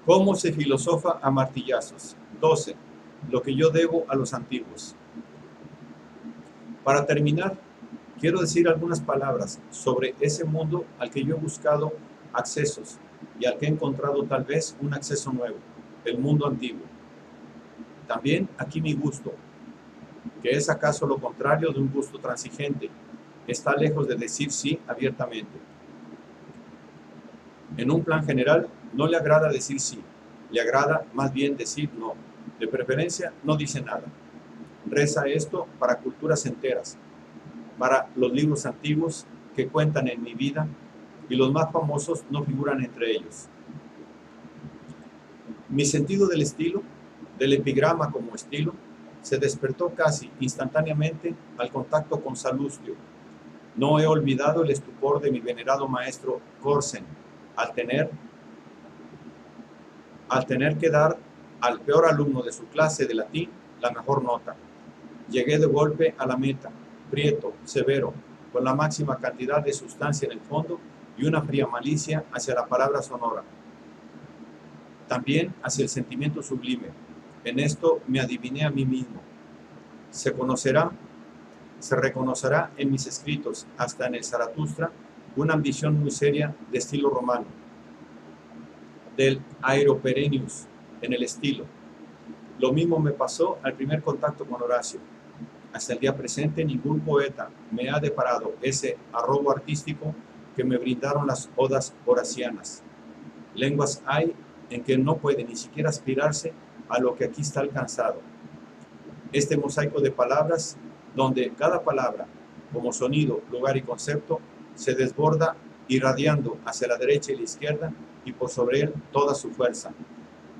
¿Cómo se filosofa a martillazos? 12. Lo que yo debo a los antiguos. Para terminar, quiero decir algunas palabras sobre ese mundo al que yo he buscado accesos y al que he encontrado tal vez un acceso nuevo, el mundo antiguo. También aquí mi gusto, que es acaso lo contrario de un gusto transigente, está lejos de decir sí abiertamente. En un plan general, no le agrada decir sí, le agrada más bien decir no. De preferencia, no dice nada. Reza esto para culturas enteras, para los libros antiguos que cuentan en mi vida, y los más famosos no figuran entre ellos. Mi sentido del estilo, del epigrama como estilo, se despertó casi instantáneamente al contacto con Salustio. No he olvidado el estupor de mi venerado maestro Corsen al tener que dar al peor alumno de su clase de latín la mejor nota. Llegué de golpe a la meta, prieto, severo, con la máxima cantidad de sustancia en el fondo y una fría malicia hacia la palabra sonora. También hacia el sentimiento sublime. En esto me adiviné a mí mismo. Se reconocerá en mis escritos, hasta en el Zaratustra, una ambición muy seria de estilo romano, del aeroperennius en el estilo. Lo mismo me pasó al primer contacto con Horacio. Hasta el día presente ningún poeta me ha deparado ese arrobo artístico que me brindaron las odas horacianas. Lenguas hay en que no puede ni siquiera aspirarse a lo que aquí está alcanzado. Este mosaico de palabras, donde cada palabra, como sonido, lugar y concepto, se desborda irradiando hacia la derecha y la izquierda y por sobre él toda su fuerza.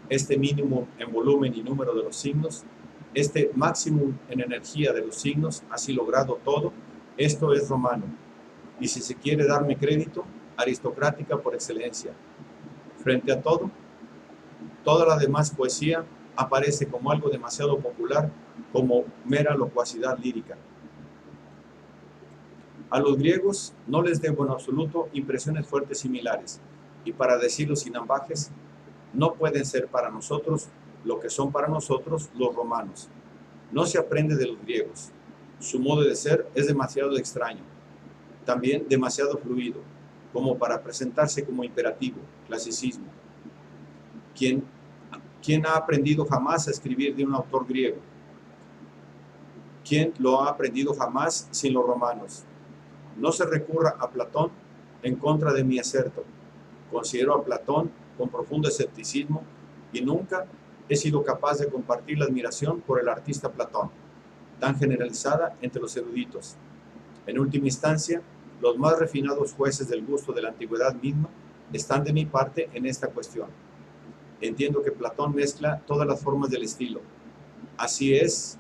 Este mínimo en volumen y número de los signos, este máximo en energía de los signos, así logrado todo, esto es romano. Y si se quiere darme crédito, aristocrática por excelencia. Frente a todo, toda la demás poesía aparece como algo demasiado popular, como mera locuacidad lírica. A los griegos no les debo en absoluto impresiones fuertes similares, y para decirlo sin ambajes, no pueden ser para nosotros lo que son para nosotros los romanos. No se aprende de los griegos. Su modo de ser es demasiado extraño, también demasiado fluido, como para presentarse como imperativo, clasicismo. ¿Quién ha aprendido jamás a escribir de un autor griego? ¿Quién lo ha aprendido jamás sin los romanos? No se recurra a Platón en contra de mi acerto. Considero a Platón con profundo escepticismo y nunca he sido capaz de compartir la admiración por el artista Platón, tan generalizada entre los eruditos. En última instancia, los más refinados jueces del gusto de la antigüedad misma están de mi parte en esta cuestión. Entiendo que Platón mezcla todas las formas del estilo. Así es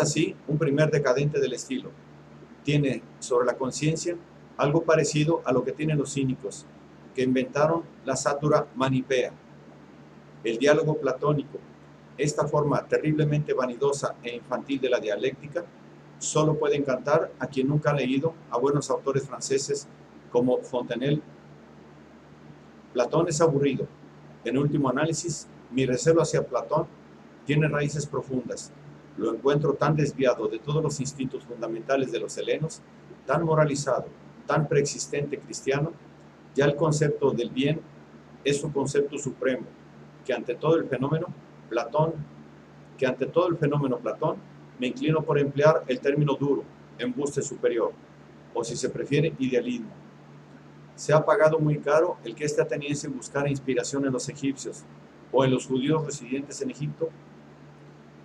así un primer decadente del estilo. Tiene sobre la conciencia algo parecido a lo que tienen los cínicos, que inventaron la sátura manipea, el diálogo platónico. Esta forma terriblemente vanidosa e infantil de la dialéctica solo puede encantar a quien nunca ha leído a buenos autores franceses como Fontenelle. Platón es aburrido. En último análisis, mi recelo hacia Platón tiene raíces profundas. Lo encuentro tan desviado de todos los instintos fundamentales de los helenos, tan moralizado, tan preexistente cristiano. Ya el concepto del bien es su concepto supremo, que ante todo el fenómeno Platón, me inclino por emplear el término duro, embuste superior, o si se prefiere, idealismo. Se ha pagado muy caro el que esta ateniense buscara inspiración en los egipcios o en los judíos residentes en Egipto.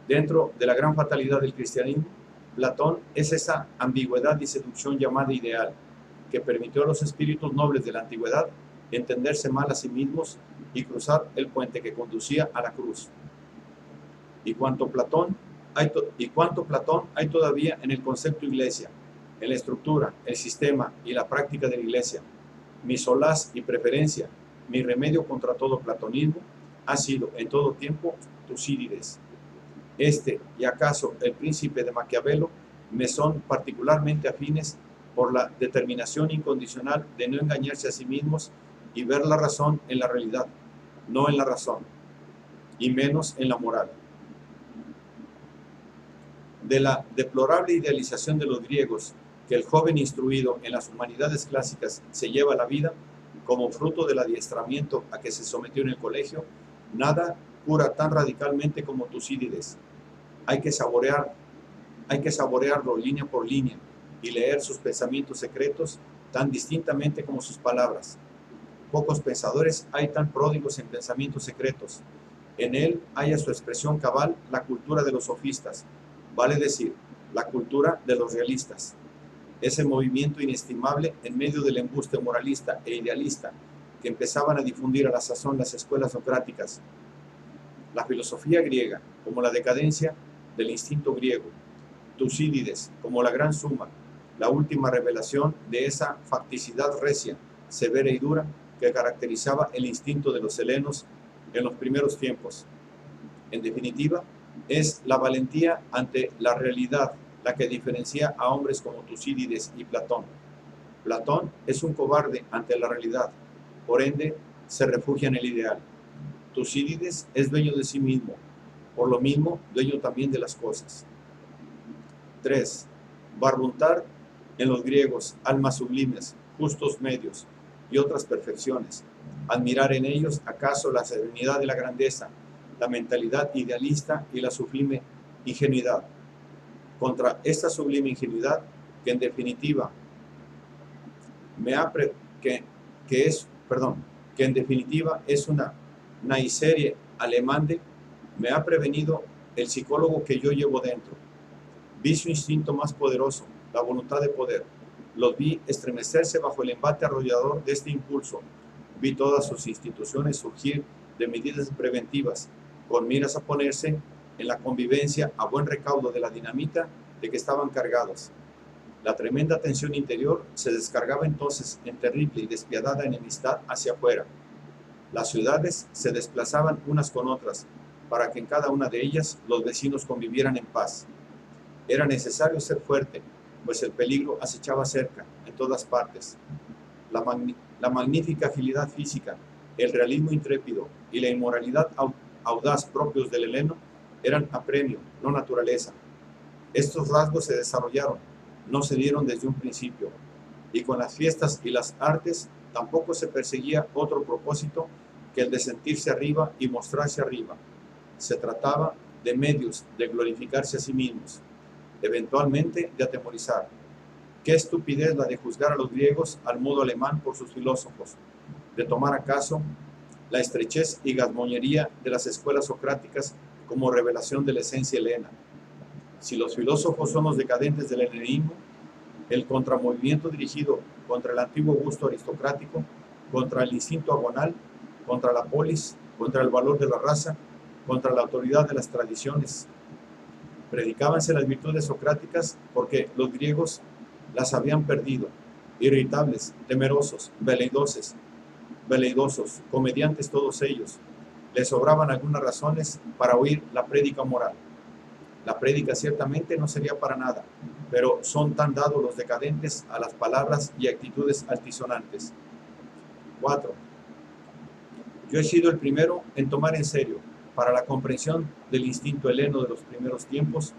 Dentro de la gran fatalidad del cristianismo, Platón es esa ambigüedad y seducción llamada ideal, que permitió a los espíritus nobles de la antigüedad entenderse mal a sí mismos y cruzar el puente que conducía a la cruz. Y cuánto Platón hay todavía en el concepto iglesia, en la estructura, el sistema y la práctica de la iglesia. Mi solaz y preferencia, mi remedio contra todo platonismo, ha sido en todo tiempo Tucídides. Este y acaso el príncipe de Maquiavelo me son particularmente afines por la determinación incondicional de no engañarse a sí mismos y ver la razón en la realidad. no en la razón, y menos en la moral. De la deplorable idealización de los griegos que el joven instruido en las humanidades clásicas se lleva a la vida, como fruto del adiestramiento a que se sometió en el colegio, nada cura tan radicalmente como Tucídides. Hay que saborearlo línea por línea y leer sus pensamientos secretos tan distintamente como sus palabras. Pocos pensadores hay tan pródigos en pensamientos secretos. En él halla su expresión cabal la cultura de los sofistas, vale decir, la cultura de los realistas. Ese movimiento inestimable en medio del embuste moralista e idealista que empezaban a difundir a la sazón las escuelas socráticas. La filosofía griega, como la decadencia del instinto griego, Tucídides, como la gran suma, la última revelación de esa facticidad recia, severa y dura que caracterizaba el instinto de los helenos en los primeros tiempos. En definitiva, es la valentía ante la realidad la que diferencia a hombres como Tucídides y Platón. Platón es un cobarde ante la realidad, por ende se refugia en el ideal. Tucídides es dueño de sí mismo, por lo mismo dueño también de las cosas. 3. Barruntar en los griegos almas sublimes, justos medios y otras perfecciones. Admirar en ellos acaso la serenidad de la grandeza, la mentalidad idealista y la sublime ingenuidad. Contra esta sublime ingenuidad, que en definitiva es una naiserie alemande, me ha prevenido el psicólogo que yo llevo dentro. Vi su instinto más poderoso, la voluntad de poder. Los vi estremecerse bajo el embate arrollador de este impulso. Vi todas sus instituciones surgir de medidas preventivas, con miras a ponerse en la convivencia a buen recaudo de la dinamita de que estaban cargados. La tremenda tensión interior se descargaba entonces en terrible y despiadada enemistad hacia afuera. Las ciudades se desplazaban unas con otras, para que en cada una de ellas los vecinos convivieran en paz. Era necesario ser fuerte, pues el peligro acechaba cerca, en todas partes. La magnífica agilidad física, el realismo intrépido y la inmoralidad audaz propios del heleno eran apremio, no naturaleza. Estos rasgos se desarrollaron, no se dieron desde un principio, y con las fiestas y las artes tampoco se perseguía otro propósito que el de sentirse arriba y mostrarse arriba. Se trataba de medios de glorificarse a sí mismos, eventualmente de atemorizar. Qué estupidez la de juzgar a los griegos al modo alemán por sus filósofos, de tomar acaso la estrechez y gazmoñería de las escuelas socráticas como revelación de la esencia helena. Si los filósofos son los decadentes del helenismo, el contramovimiento dirigido contra el antiguo gusto aristocrático, contra el instinto agonal, contra la polis, contra el valor de la raza, contra la autoridad de las tradiciones. Predicábanse las virtudes socráticas porque los griegos las habían perdido, irritables, temerosos, veleidosos, comediantes todos ellos. Les sobraban algunas razones para oír la prédica moral. La prédica ciertamente no sería para nada, pero son tan dados los decadentes a las palabras y actitudes altisonantes. 4. Yo he sido el primero en tomar en serio, para la comprensión del instinto heleno de los primeros tiempos,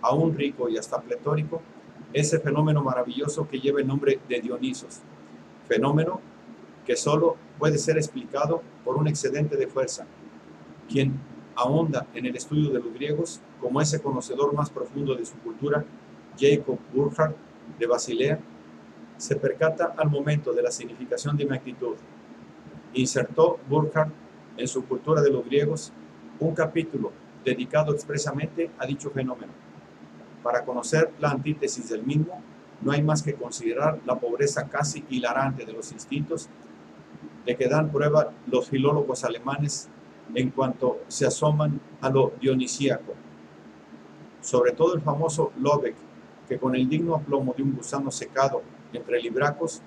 aún rico y hasta pletórico, ese fenómeno maravilloso que lleva el nombre de Dionisos, fenómeno que solo puede ser explicado por un excedente de fuerza. Quien ahonda en el estudio de los griegos, como ese conocedor más profundo de su cultura, Jacob Burckhardt de Basilea, se percata al momento de la significación de mi actitud. Insertó Burckhardt en su cultura de los griegos un capítulo dedicado expresamente a dicho fenómeno. Para conocer la antítesis del mismo, no hay más que considerar la pobreza casi hilarante de los instintos de que dan prueba los filólogos alemanes en cuanto se asoman a lo dionisíaco. Sobre todo el famoso Lobeck, que con el digno aplomo de un gusano secado entre libracos,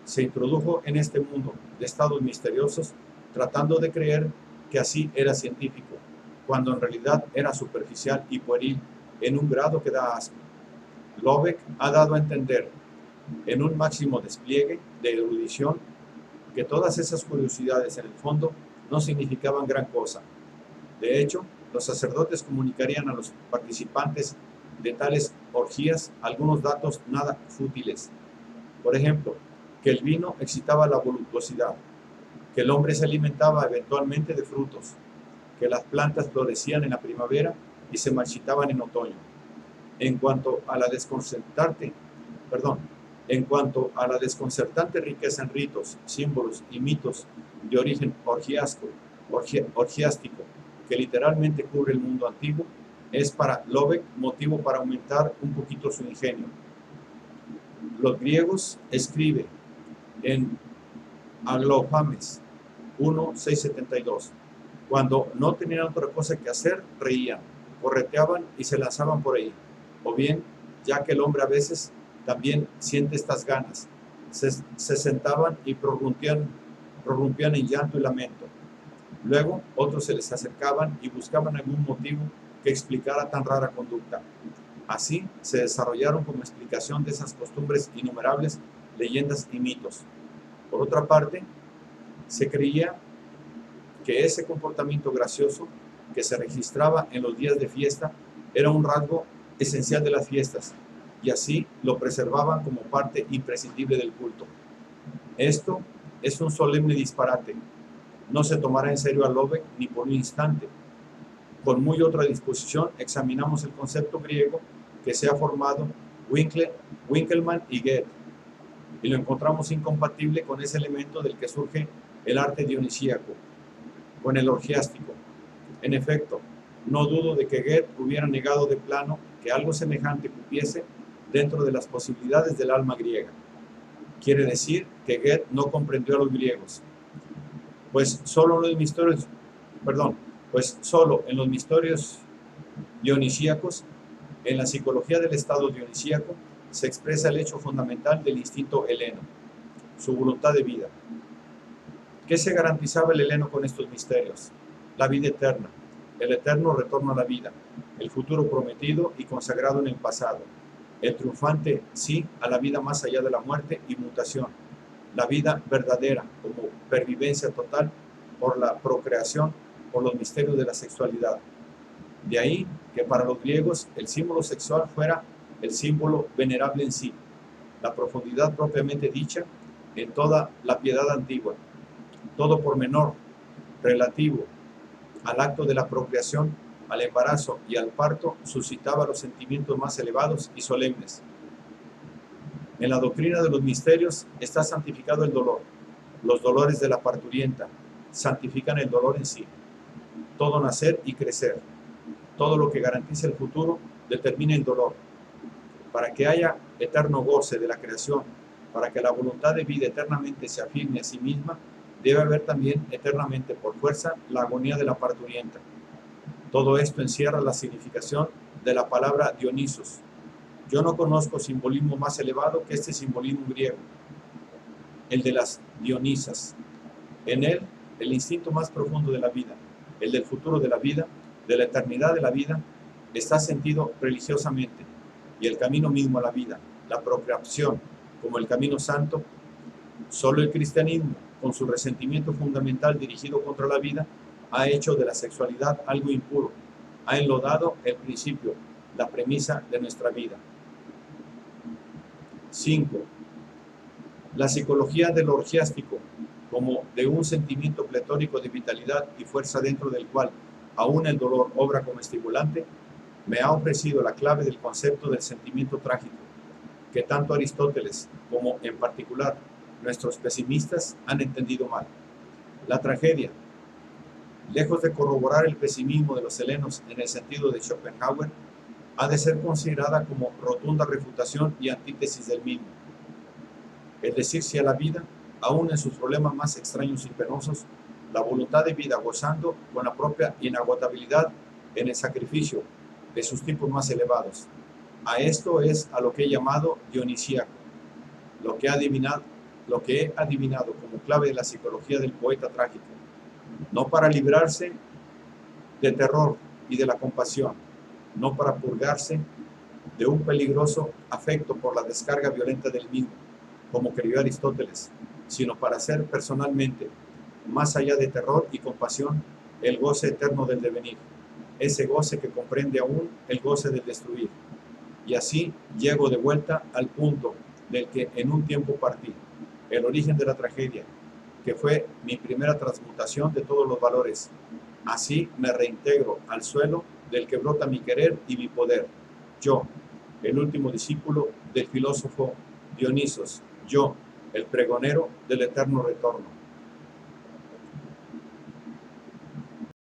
se introdujo en este mundo de estados misteriosos, tratando de creer que así era científico, cuando en realidad era superficial y pueril en un grado que da asco. Lobeck ha dado a entender, en un máximo despliegue de erudición, que todas esas curiosidades en el fondo no significaban gran cosa. De hecho, los sacerdotes comunicarían a los participantes de tales orgías algunos datos nada fútiles. Por ejemplo, que el vino excitaba la voluptuosidad, que el hombre se alimentaba eventualmente de frutos, que las plantas florecían en la primavera y se marchitaban en otoño. En cuanto a la desconcertante riqueza en ritos, símbolos y mitos de origen orgiástico, que literalmente cubre el mundo antiguo, es para Lobeck motivo para aumentar un poquito su ingenio. Los griegos, escribe en Aglaophanes 1:672, cuando no tenían otra cosa que hacer, reían, correteaban y se lanzaban por ahí. O bien, ya que el hombre a veces también siente estas ganas, se sentaban y prorrumpían en llanto y lamento. Luego, otros se les acercaban y buscaban algún motivo que explicara tan rara conducta. Así se desarrollaron como explicación de esas costumbres innumerables leyendas y mitos. Por otra parte, se creía que ese comportamiento gracioso que se registraba en los días de fiesta era un rasgo esencial de las fiestas, y así lo preservaban como parte imprescindible del culto. Esto es un solemne disparate. No se tomará en serio a Lobeck ni por un instante. Con muy otra disposición examinamos el concepto griego que se ha formado Winckelmann y Goethe, y lo encontramos incompatible con ese elemento del que surge el arte dionisíaco, con el orgiástico. En efecto, no dudo de que Goethe hubiera negado de plano que algo semejante cupiese dentro de las posibilidades del alma griega. Quiere decir que Goethe no comprendió a los griegos, pues solo en los misterios dionisíacos, en la psicología del estado dionisíaco, se expresa el hecho fundamental del instinto heleno, su voluntad de vida. ¿Qué se garantizaba el heleno con estos misterios? La vida eterna, el eterno retorno a la vida, el futuro prometido y consagrado en el pasado, el triunfante sí a la vida más allá de la muerte y mutación, la vida verdadera como pervivencia total por la procreación, por los misterios de la sexualidad. De ahí que para los griegos el símbolo sexual fuera el símbolo venerable en sí, la profundidad propiamente dicha en toda la piedad antigua. Todo pormenor relativo al acto de la procreación, al embarazo y al parto suscitaba los sentimientos más elevados y solemnes. En la doctrina de los misterios está santificado el dolor. Los dolores de la parturienta santifican el dolor en sí. Todo nacer y crecer, todo lo que garantiza el futuro determina el dolor. Para que haya eterno goce de la creación, para que la voluntad de vida eternamente se afirme a sí misma, debe haber también eternamente por fuerza la agonía de la parturienta. Todo esto encierra la significación de la palabra Dionisos. Yo no conozco simbolismo más elevado que este simbolismo griego, el de las Dionisas. En él, el instinto más profundo de la vida, el del futuro de la vida, de la eternidad de la vida, está sentido religiosamente, y el camino mismo a la vida, la procreación, como el camino santo. Solo el cristianismo, con su resentimiento fundamental dirigido contra la vida, ha hecho de la sexualidad algo impuro, ha enlodado el principio, la premisa de nuestra vida. 5. La psicología del orgiástico, como de un sentimiento pletórico de vitalidad y fuerza dentro del cual aún el dolor obra como estimulante, me ha ofrecido la clave del concepto del sentimiento trágico, que tanto Aristóteles como, en particular, nuestros pesimistas han entendido mal. La tragedia, lejos de corroborar el pesimismo de los helenos en el sentido de Schopenhauer, ha de ser considerada como rotunda refutación y antítesis del mismo. El decir sí a la vida, aún en sus problemas más extraños y penosos, la voluntad de vida gozando con la propia inagotabilidad en el sacrificio de sus tipos más elevados. A esto es a lo que he llamado dionisíaco, lo que he adivinado como clave de la psicología del poeta trágico, no para librarse de terror y de la compasión, no para purgarse de un peligroso afecto por la descarga violenta del mismo, como creyó Aristóteles, sino para ser personalmente, más allá de terror y compasión, el goce eterno del devenir, ese goce que comprende aún el goce del destruir. Y así llego de vuelta al punto del que en un tiempo partí, el origen de la tragedia, que fue mi primera transmutación de todos los valores. Así me reintegro al suelo del que brota mi querer y mi poder. Yo, el último discípulo del filósofo Dionisos, yo, el pregonero del eterno retorno.